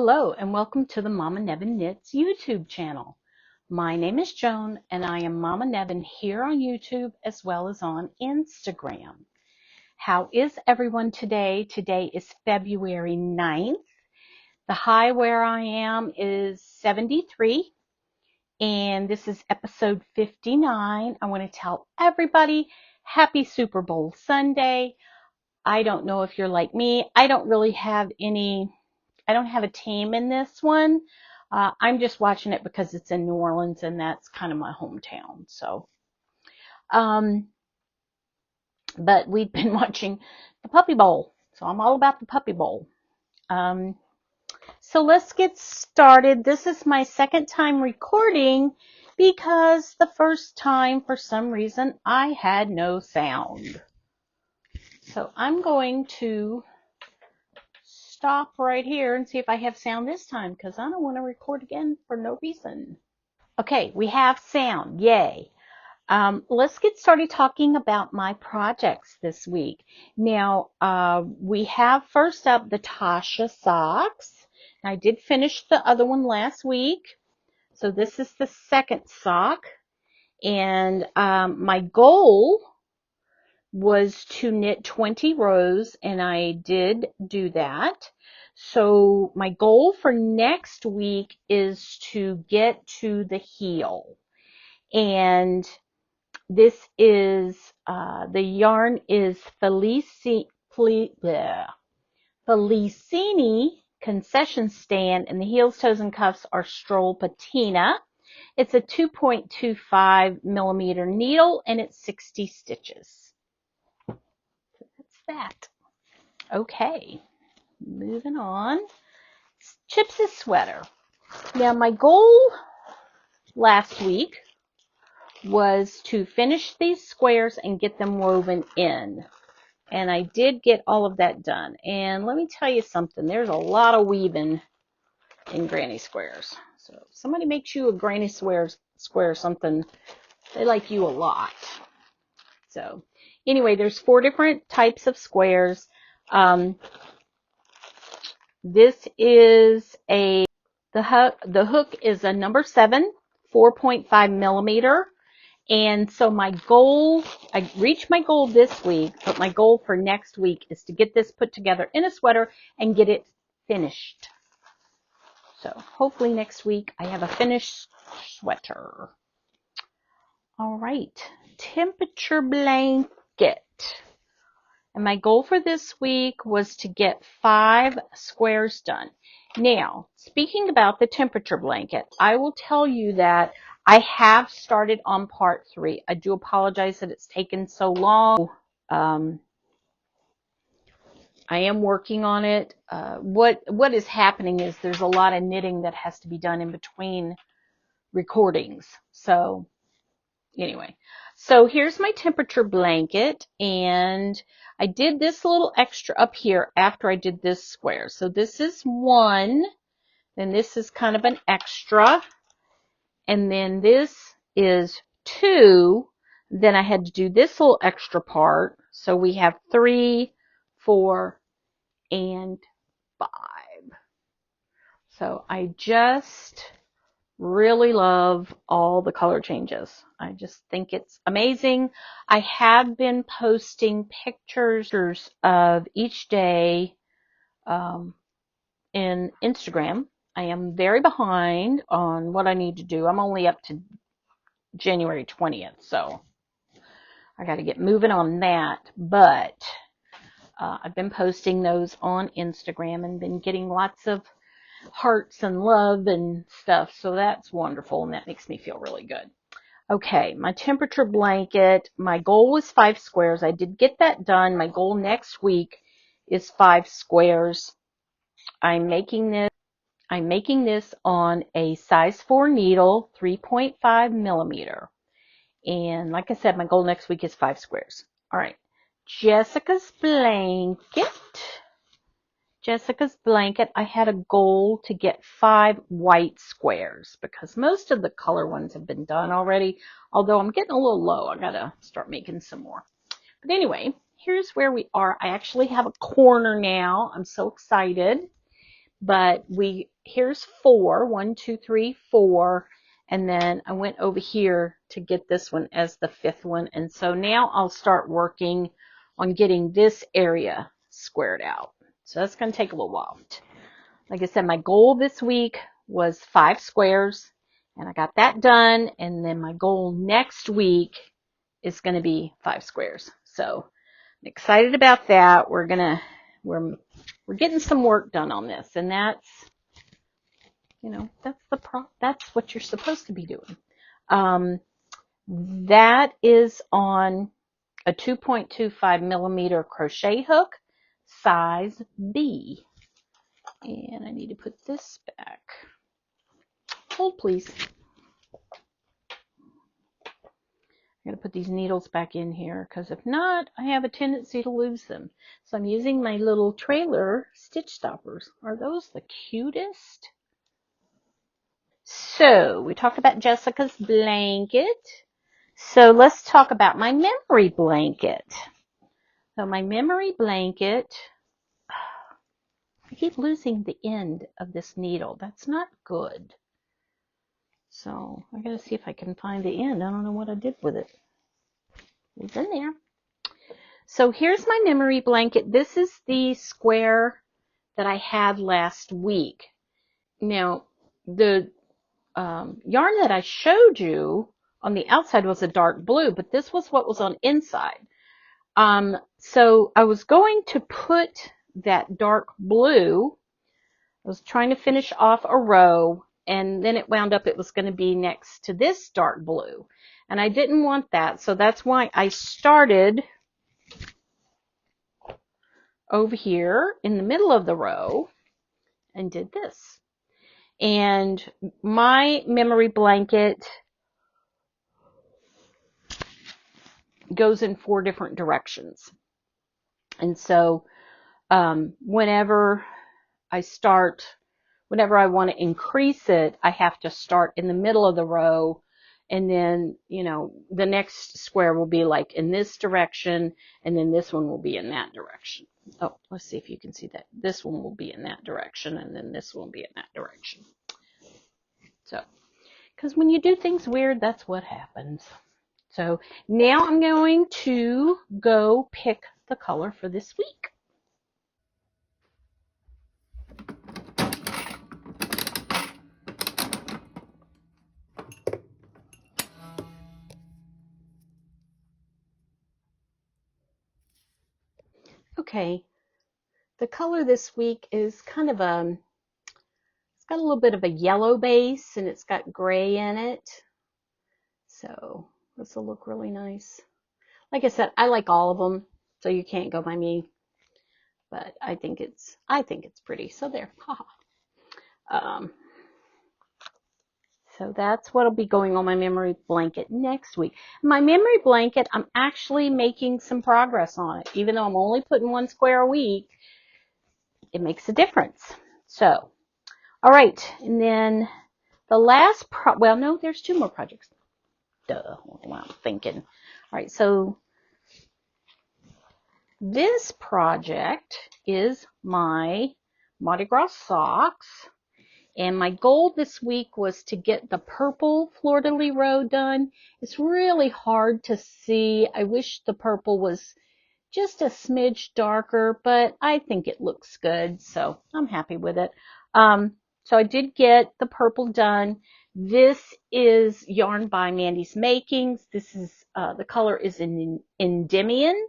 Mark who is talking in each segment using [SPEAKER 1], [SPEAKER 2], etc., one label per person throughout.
[SPEAKER 1] Hello and welcome to the Mommanevin Knits YouTube channel. My name is Joan and I am Mommanevin here on YouTube as well as on Instagram. How is everyone today? Today is February 9th. The high where I am is 73 and this is episode 59. I want to tell everybody happy Super Bowl Sunday. I don't know if you're like me. I don't have a team in this one. I'm just watching it because it's in New Orleans and that's kind of my hometown. But we've been watching the Puppy Bowl. So I'm all about the Puppy Bowl. So let's get started. This is my second time recording because the first time, for some reason, I had no sound. So I'm going to stop right here and see if I have sound this time because I don't want to record again for no reason. Okay, we have sound. Yay. Let's get started talking about my projects this week. Now, we have first up the Tasha socks. I did finish the other one last week. So this is the second sock. And my goal was to knit 20 rows, and I did do that. So my goal for next week is to get to the heel. And this is, the yarn is Felicini Concession Stand, and the heels, toes, and cuffs are Stroll Patina. It's a 2.25 millimeter needle, and it's 60 stitches. That. Okay, moving on. Chips' sweater. Now, my goal last week was to finish these squares and get them woven in. And I did get all of that done. And let me tell you something. There's a lot of weaving in granny squares. So if somebody makes you a granny square something, they like you a lot. So anyway, there's 4 different types of squares. This is the hook is a number 7, 4.5 millimeter. And so my goal, I reached my goal this week, but my goal for next week is to get this put together in a sweater and get it finished. So hopefully next week I have a finished sweater. All right, temperature blanket. And my goal for this week was to get 5 squares done. Now, speaking about the temperature blanket, I will tell you that I have started on part 3. I do apologize that it's taken so long. I am working on it. What is happening is there's a lot of knitting that has to be done in between recordings. So anyway, so here's my temperature blanket, and I did this little extra up here after I did this square. So this is 1, then this is kind of an extra, and then this is 2. Then I had to do this little extra part. So we have 3, 4, and 5. So I just really love all the color changes. I just think it's amazing. I have been posting pictures of each day in Instagram. I am very behind on what I need to do. I'm only up to January 20th, so I got to get moving on that. But I've been posting those on Instagram and been getting lots of hearts and love and stuff, so that's wonderful, and that makes me feel really good. Okay, my temperature blanket, my goal was 5 squares. I did get that done. My goal next week is 5 squares. I'm making this on a size 4 needle, 3.5 millimeter. And like I said, my goal next week is 5 squares. All right, Jessica's blanket, I had a goal to get 5 white squares because most of the color ones have been done already, although I'm getting a little low. I gotta start making some more. But anyway, here's where we are. I actually have a corner now. I'm so excited but here's 4, 1, 2, 3, 4, and then I went over here to get this one as the 5th one, and so now I'll start working on getting this area squared out. So that's going to take a little while. Like I said, my goal this week was 5 squares, and I got that done, and then my goal next week is going to be 5 squares. So I'm excited about that. We're getting some work done on this, and that's, that's what you're supposed to be doing. That is on a 2.25 millimeter crochet hook, size B. And I need to put this back. Hold, please. I'm going to put these needles back in here because if not, I have a tendency to lose them. So I'm using my little trailer stitch stoppers. Are those the cutest? So we talked about Jessica's blanket. So let's talk about my memory blanket. So my memory blanket, I keep losing the end of this needle. That's not good. So I gotta see if I can find the end. I don't know what I did with it. It's in there. So here's my memory blanket. This is the square that I had last week. Now, the yarn that I showed you on the outside was a dark blue, but this was what was on inside. So I was going to put that dark blue, I was trying to finish off a row, and then it wound up it was going to be next to this dark blue. And I didn't want that, so that's why I started over here in the middle of the row and did this. And my memory blanket goes in 4 different directions. And so whenever I want to increase it, I have to start in the middle of the row, and then, the next square will be like in this direction, and then this one will be in that direction. Oh, let's see if you can see that. This one will be in that direction, and then this one will be in that direction. So, because when you do things weird, that's what happens. So now I'm going to go pick the color for this week. Okay, the color this week is kind of it's got a little bit of a yellow base and it's got gray in it. So this will look really nice. Like I said, I like all of them, so you can't go by me. But I think it's pretty. So there. So that's what'll be going on my memory blanket next week. My memory blanket, I'm actually making some progress on it. Even though I'm only putting 1 square a week, it makes a difference. So, all right. And then the last, well, no, there's 2 more projects. Duh, what I'm thinking. All right, so this project is my Mardi Gras socks. And my goal this week was to get the purple fleur-de-lis row done. It's really hard to see. I wish the purple was just a smidge darker, but I think it looks good, so I'm happy with it. So I did get the purple done. This is yarn by Mandy's Makings. This is the color is in Endymion,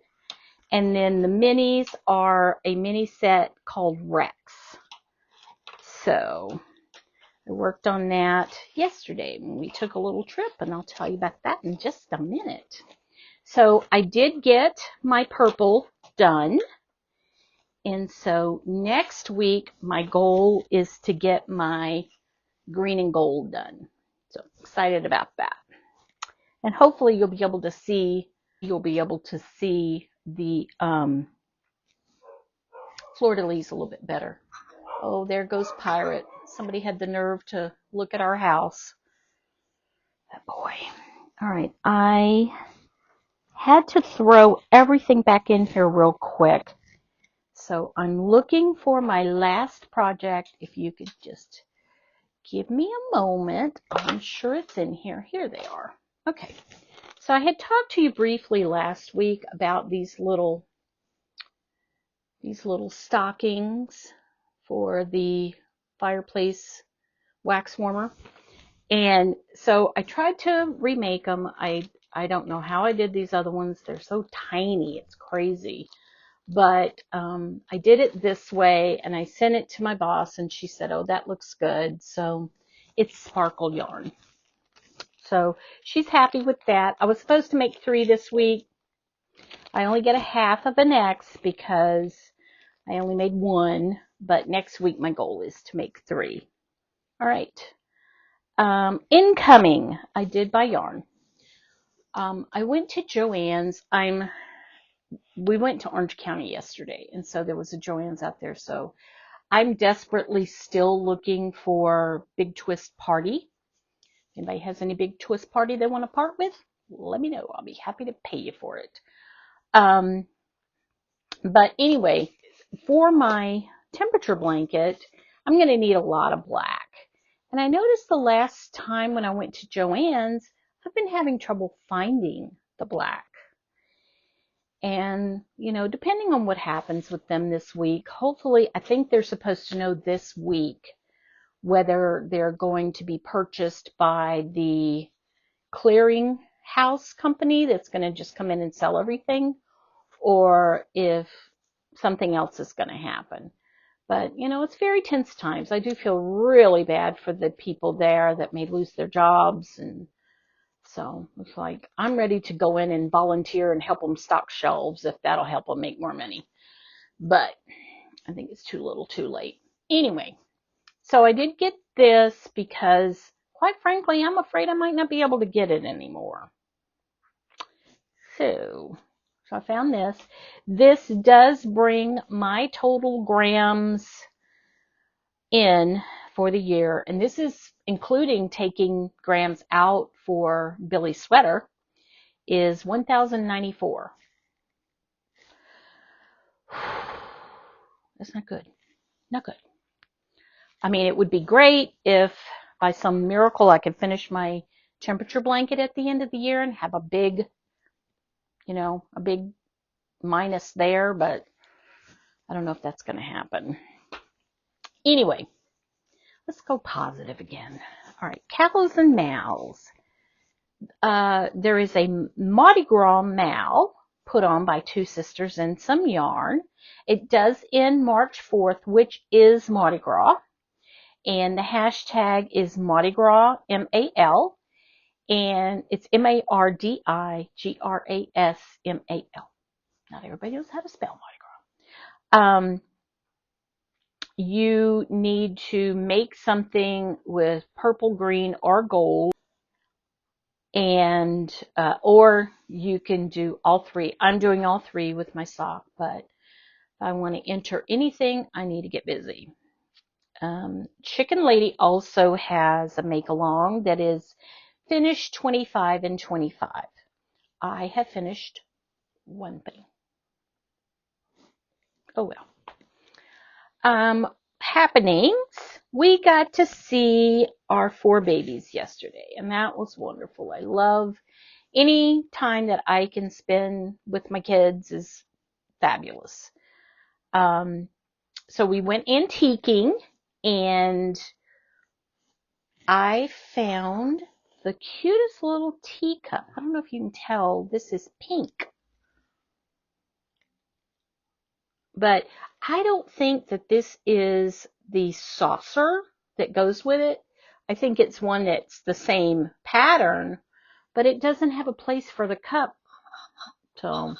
[SPEAKER 1] and then the minis are a mini set called Rex. So I worked on that yesterday when we took a little trip, and I'll tell you about that in just a minute. So I did get my purple done, and so next week my goal is to get my green and gold done. So excited about that. And hopefully you'll be able to see the fleur-de-lis a little bit better. Oh, there goes Pirate. Somebody had the nerve to look at our house. That boy. All right, I had to throw everything back in here real quick. So I'm looking for my last project. If you could just give me a moment. I'm sure it's in here. Here they are. Okay. So I had talked to you briefly last week about these little stockings for the fireplace wax warmer. And so I tried to remake them. I don't know how I did these other ones. They're so tiny. It's crazy. But I did it this way, and I sent it to my boss, and she said, oh, that looks good. So it's sparkle yarn. So she's happy with that. I was supposed to make 3 this week. I only get a half of an X because I only made 1. But next week my goal is to make 3. All right. Incoming. I did buy yarn. I went to Joann's. We went to Orange County yesterday, and so there was a Joann's out there. So I'm desperately still looking for Big Twist Party. Anybody has any Big Twist Party they want to part with? Let me know. I'll be happy to pay you for it. But anyway, for my temperature blanket, I'm going to need a lot of black. And I noticed the last time when I went to Joann's, I've been having trouble finding the black. And, you know, depending on what happens with them this week, hopefully, I think they're supposed to know this week whether they're going to be purchased by the clearing house company that's going to just come in and sell everything, or if something else is going to happen. But, you know, it's very tense times. I do feel really bad for the people there that may lose their jobs. And so it's like, I'm ready to go in and volunteer and help them stock shelves if that'll help them make more money. But I think it's too little too late. Anyway, so I did get this because, quite frankly, I'm afraid I might not be able to get it anymore. So I found this. This does bring my total grams in for the year, and this is including taking grams out for Billy's sweater, is 1,094. That's not good. Not good. I mean, it would be great if by some miracle I could finish my temperature blanket at the end of the year and have a big, you know, a big minus there, but I don't know if that's going to happen. Anyway, let's go positive again. All right, cows and mals. There is a Mardi Gras mal put on by 2 sisters and some yarn. It does end March 4th, which is Mardi Gras. And the hashtag is Mardi Gras, M-A-L. And it's M-A-R-D-I-G-R-A-S-M-A-L. Not everybody knows how to spell Mardi Gras. You need to make something with purple, green, or gold. And or you can do all 3. I'm doing all 3 with my sock, but if I want to enter anything, I need to get busy. Chicken Lady also has a make along that is finish 25 and 25. I have finished 1 thing. Oh well. Happenings. We got to see our 4 babies yesterday, and that was wonderful. I love any time that I can spend with my kids is fabulous. So we went antiquing, and I found the cutest little teacup. I don't know if you can tell, this is pink. But I don't think that this is the saucer that goes with it. I think it's one that's the same pattern, but it doesn't have a place for the cup. So I'm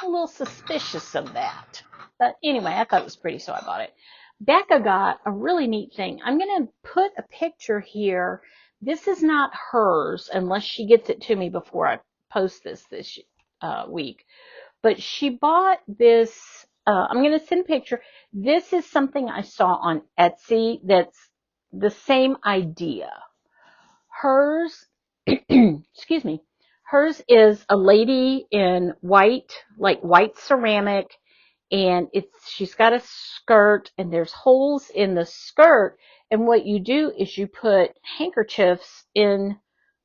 [SPEAKER 1] a little suspicious of that. But anyway, I thought it was pretty, so I bought it. Becca got a really neat thing. I'm going to put a picture here. This is not hers unless she gets it to me before I post this week. But she bought this. I'm going to send a picture. This is something I saw on Etsy that's the same idea. Hers, excuse me, hers is a lady in white, like white ceramic, And she's got a skirt, and there's holes in the skirt. And what you do is you put handkerchiefs in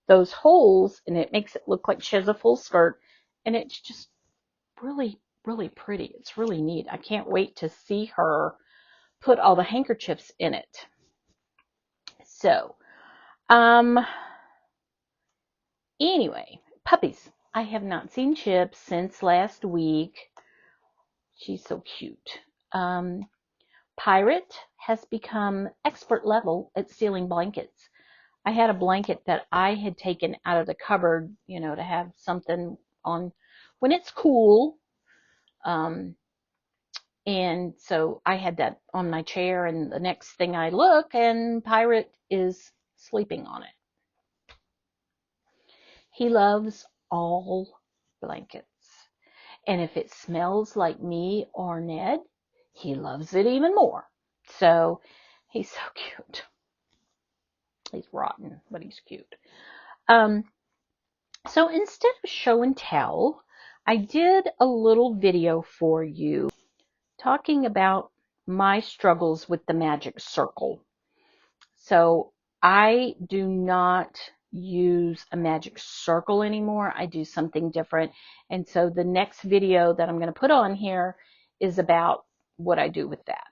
[SPEAKER 1] those holes, and it makes it look like she has a full skirt. And it's just really, really pretty. It's really neat. I can't wait to see her put all the handkerchiefs in it. So, anyway, puppies. I have not seen Chip since last week. She's so cute. Pirate has become expert level at stealing blankets. I had a blanket that I had taken out of the cupboard, to have something on when it's cool. And so I had that on my chair, and the next thing I look, and Pirate is sleeping on it. He loves all blankets. And if it smells like me or Ned, he loves it even more. So he's so cute. He's rotten, but he's cute. So instead of show and tell, I did a little video for you talking about my struggles with the magic circle. So I do not use a magic circle anymore. I do something different. And so the next video that I'm going to put on here is about what I do with that.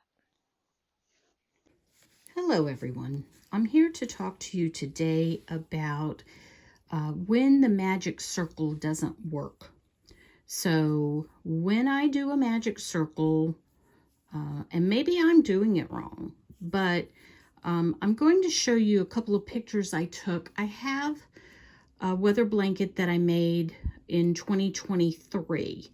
[SPEAKER 2] Hello everyone. I'm here to talk to you today about when the magic circle doesn't work. So when I do a magic circle, and maybe I'm doing it wrong, but I'm going to show you a couple of pictures I took. I have a weather blanket that I made in 2023.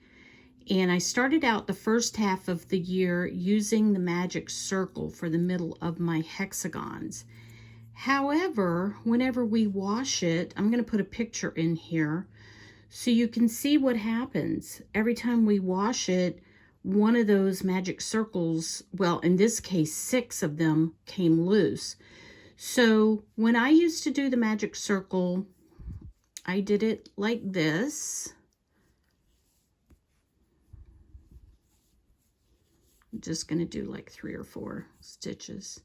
[SPEAKER 2] And I started out the first half of the year using the magic circle for the middle of my hexagons. However, whenever we wash it, I'm going to put a picture in here so you can see what happens. Every time we wash it, one of those magic circles, well, in this case, 6 of them came loose. So when I used to do the magic circle, I did it like this. I'm just going to do like 3 or 4 stitches.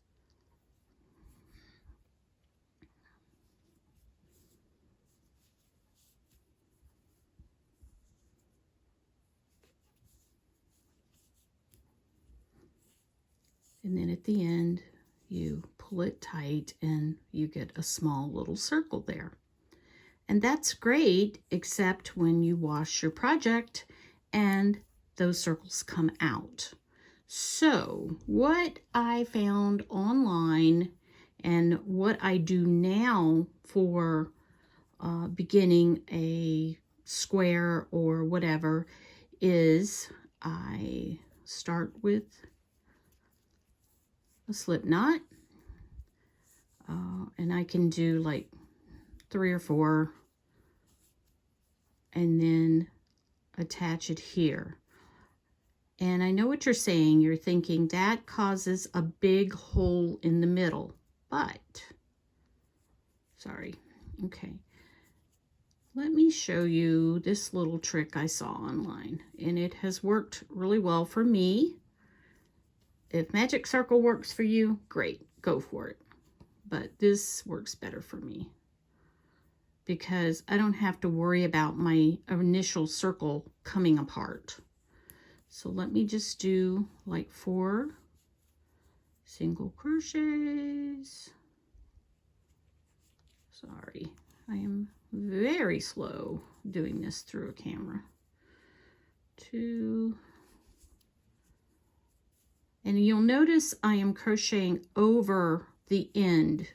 [SPEAKER 2] And then at the end, you pull it tight and you get a small little circle there. And that's great, except when you wash your project and those circles come out. So what I found online and what I do now for beginning a square or whatever is I start with a slip knot, and I can do like 3 or 4 and then attach it here. And I know what you're saying. You're thinking that causes a big hole in the middle, but sorry. Okay. Let me show you this little trick I saw online, and it has worked really well for me. If magic circle works for you, great, go for it. But this works better for me because I don't have to worry about my initial circle coming apart. So let me just do like 4 single crochets. Sorry, I am very slow doing this through a camera. 2. And you'll notice I am crocheting over the end,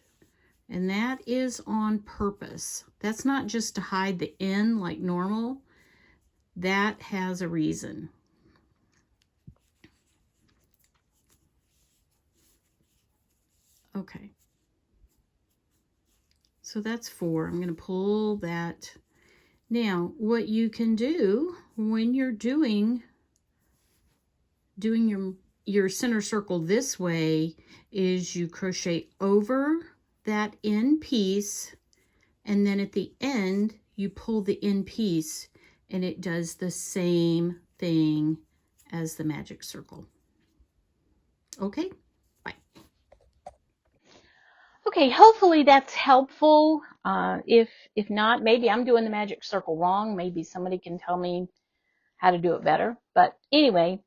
[SPEAKER 2] and that is on purpose. That's not just to hide the end like normal. That has a reason. Okay. So that's 4. I'm going to pull that. Now, what you can do when you're doing your center circle this way is you crochet over that end piece, and then at the end you pull the end piece, and it does the same thing as the magic circle. Okay, bye.
[SPEAKER 1] Okay, hopefully that's helpful. If not, maybe I'm doing the magic circle wrong. Maybe somebody can tell me how to do it better. But anyway,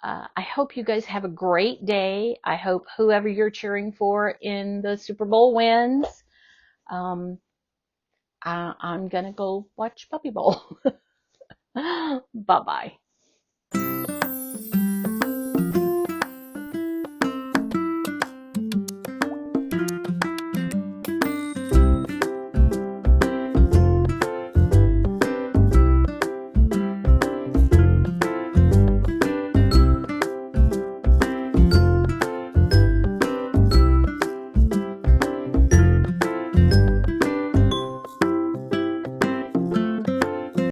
[SPEAKER 1] I hope you guys have a great day. I hope whoever you're cheering for in the Super Bowl wins. I'm going to go watch Puppybowl. Bye-bye.